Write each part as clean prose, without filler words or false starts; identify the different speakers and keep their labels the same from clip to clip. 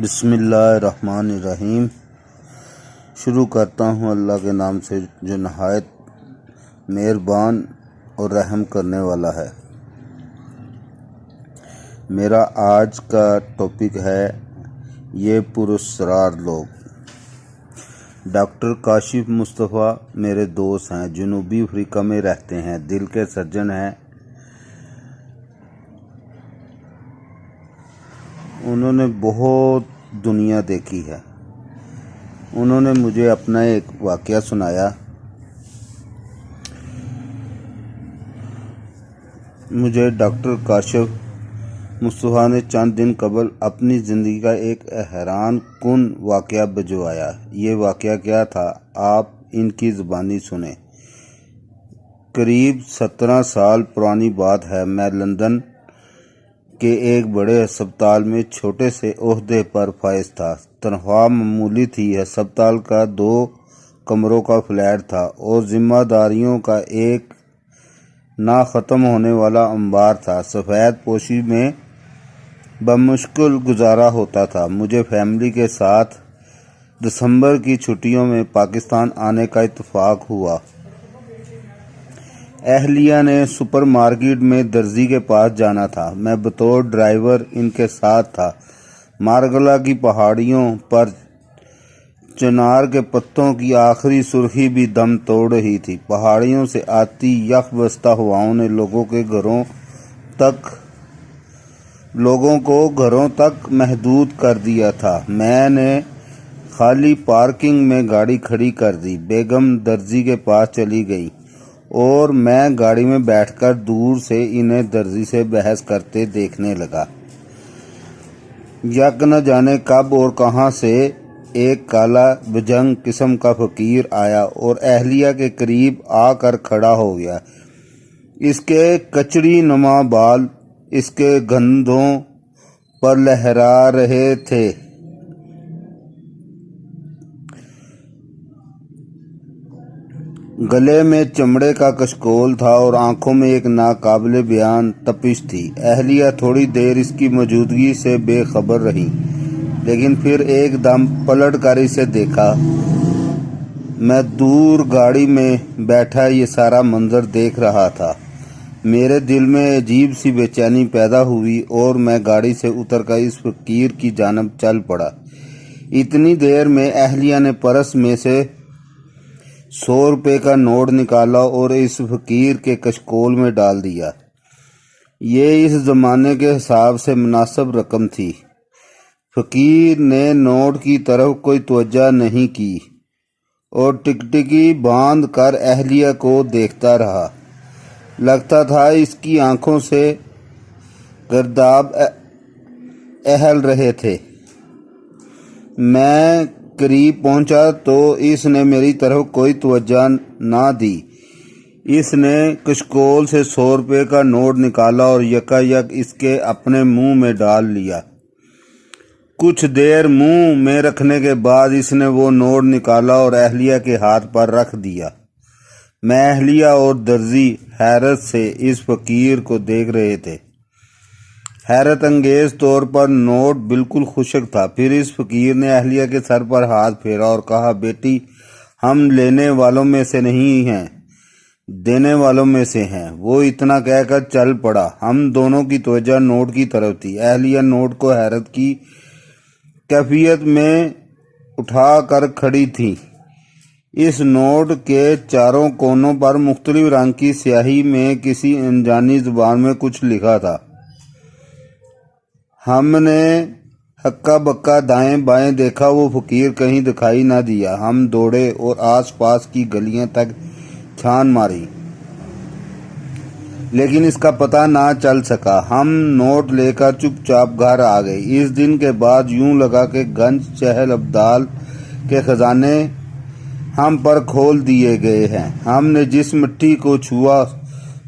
Speaker 1: بسم اللہ الرحمن الرحیم۔ شروع کرتا ہوں اللہ کے نام سے جو نہایت مہربان اور رحم کرنے والا ہے۔ میرا آج کا ٹاپک ہے یہ پراسرار لوگ۔ ڈاکٹر کاشف مصطفیٰ میرے دوست ہیں، جنوبی افریقہ میں رہتے ہیں، دل کے سرجن ہیں۔ انہوں نے بہت دنیا دیکھی ہے۔ انہوں نے مجھے اپنا ایک واقعہ سنایا۔ مجھے ڈاکٹر کاشف مصطفیٰ نے چند دن قبل اپنی زندگی کا ایک حیران کن واقعہ بھجوایا۔ یہ واقعہ کیا تھا، آپ ان کی زبانی سنیں۔ قریب 17 سال پرانی بات ہے۔ میں لندن کے ایک بڑے ہسپتال میں چھوٹے سے عہدے پر فائز تھا۔ تنخواہ معمولی تھی۔ ہسپتال کا 2 کمروں کا فلیٹ تھا اور ذمہ داریوں کا ایک نہ ختم ہونے والا انبار تھا۔ سفید پوشی میں بمشکل گزارا ہوتا تھا۔ مجھے فیملی کے ساتھ دسمبر کی چھٹیوں میں پاکستان آنے کا اتفاق ہوا۔ اہلیہ نے سپر مارکیٹ میں درزی کے پاس جانا تھا۔ میں بطور ڈرائیور ان کے ساتھ تھا۔ مارگلا کی پہاڑیوں پر چنار کے پتوں کی آخری سرخی بھی دم توڑ رہی تھی۔ پہاڑیوں سے آتی یخ بستہ ہواؤں نے لوگوں کو گھروں تک محدود کر دیا تھا۔ میں نے خالی پارکنگ میں گاڑی کھڑی کر دی۔ بیگم درزی کے پاس چلی گئی اور میں گاڑی میں بیٹھ کر دور سے انہیں درزی سے بحث کرتے دیکھنے لگا۔ یک نہ جانے کب اور کہاں سے ایک کالا بجنگ قسم کا فقیر آیا اور اہلیہ کے قریب آ کر کھڑا ہو گیا۔ اس کے کچڑی نما بال اس کے کندھوں پر لہرا رہے تھے۔ گلے میں چمڑے کا کشکول تھا اور آنکھوں میں ایک ناقابل بیان تپش تھی۔ اہلیہ تھوڑی دیر اس کی موجودگی سے بے خبر رہی، لیکن پھر ایک دم پلٹ کر اسے دیکھا۔ میں دور گاڑی میں بیٹھا یہ سارا منظر دیکھ رہا تھا۔ میرے دل میں عجیب سی بے چینی پیدا ہوئی اور میں گاڑی سے اتر کر اس فقیر کی جانب چل پڑا۔ اتنی دیر میں اہلیہ نے پرس میں سے 100 روپے کا نوٹ نکالا اور اس فقیر کے کشکول میں ڈال دیا۔ یہ اس زمانے کے حساب سے مناسب رقم تھی۔ فقیر نے نوٹ کی طرف کوئی توجہ نہیں کی اور ٹکٹکی باندھ کر اہلیہ کو دیکھتا رہا۔ لگتا تھا اس کی آنکھوں سے گرداب اہل رہے تھے۔ میں قریب پہنچا تو اس نے میری طرف کوئی توجہ نہ دی۔ اس نے کشکول سے 100 روپے کا نوٹ نکالا اور یکایک اس کے اپنے منہ میں ڈال لیا۔ کچھ دیر منہ میں رکھنے کے بعد اس نے وہ نوٹ نکالا اور اہلیہ کے ہاتھ پر رکھ دیا۔ میں اہلیہ اور درزی حیرت سے اس فقیر کو دیکھ رہے تھے۔ حیرت انگیز طور پر نوٹ بالکل خشک تھا۔ پھر اس فقیر نے اہلیہ کے سر پر ہاتھ پھیرا اور کہا، بیٹی، ہم لینے والوں میں سے نہیں ہیں، دینے والوں میں سے ہیں۔ وہ اتنا کہہ کر چل پڑا۔ ہم دونوں کی توجہ نوٹ کی طرف تھی۔ اہلیہ نوٹ کو حیرت کی کیفیت میں اٹھا کر کھڑی تھی۔ اس نوٹ کے چاروں کونوں پر مختلف رنگ کی سیاہی میں کسی انجانی زبان میں کچھ لکھا تھا۔ ہم نے ہکا بکا دائیں بائیں دیکھا، وہ فقیر کہیں دکھائی نہ دیا۔ ہم دوڑے اور آس پاس کی گلیاں تک چھان ماری، لیکن اس کا پتہ نہ چل سکا۔ ہم نوٹ لے کر چپ چاپ گھر آ گئے۔ اس دن کے بعد یوں لگا کہ گنج چہل ابدال کے خزانے ہم پر کھول دیے گئے ہیں۔ ہم نے جس مٹی کو چھوا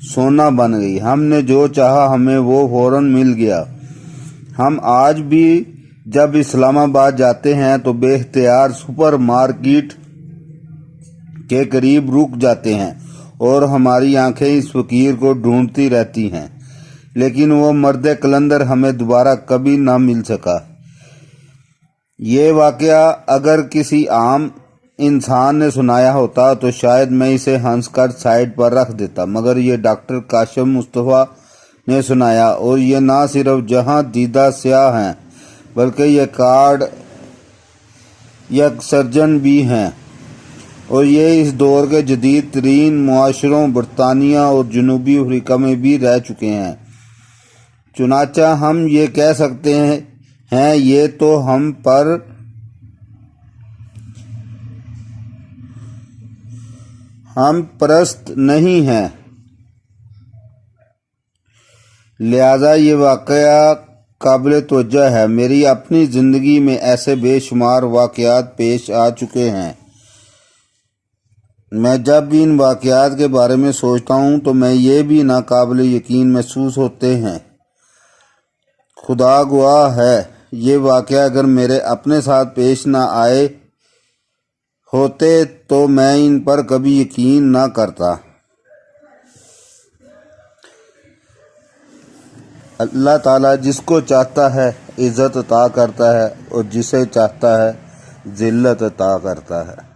Speaker 1: سونا بن گئی۔ ہم نے جو چاہا ہمیں وہ فوراً مل گیا۔ ہم آج بھی جب اسلام آباد جاتے ہیں تو بے اختیار سپر مارکیٹ کے قریب رک جاتے ہیں اور ہماری آنکھیں اس فقیر کو ڈھونڈتی رہتی ہیں، لیکن وہ مرد قلندر ہمیں دوبارہ کبھی نہ مل سکا۔ یہ واقعہ اگر کسی عام انسان نے سنایا ہوتا تو شاید میں اسے ہنس کر سائیڈ پر رکھ دیتا، مگر یہ ڈاکٹر کاشم مصطفیٰ نے سنایا، اور یہ نہ صرف جہاں دیدہ سیاح ہیں بلکہ یہ کارڈیاک سرجن بھی ہیں، اور یہ اس دور کے جدید ترین معاشروں برطانیہ اور جنوبی افریقہ میں بھی رہ چکے ہیں۔ چنانچہ ہم یہ کہہ سکتے ہیں یہ تو ہم پرست نہیں ہیں، لہذا یہ واقعہ قابل توجہ ہے۔ میری اپنی زندگی میں ایسے بے شمار واقعات پیش آ چکے ہیں۔ میں جب بھی ان واقعات کے بارے میں سوچتا ہوں تو میں یہ بھی ناقابل یقین محسوس ہوتے ہیں۔ خدا گواہ ہے، یہ واقعہ اگر میرے اپنے ساتھ پیش نہ آئے ہوتے تو میں ان پر کبھی یقین نہ کرتا۔ اللہ تعالیٰ جس کو چاہتا ہے عزت عطا کرتا ہے اور جسے چاہتا ہے ذلت عطا کرتا ہے۔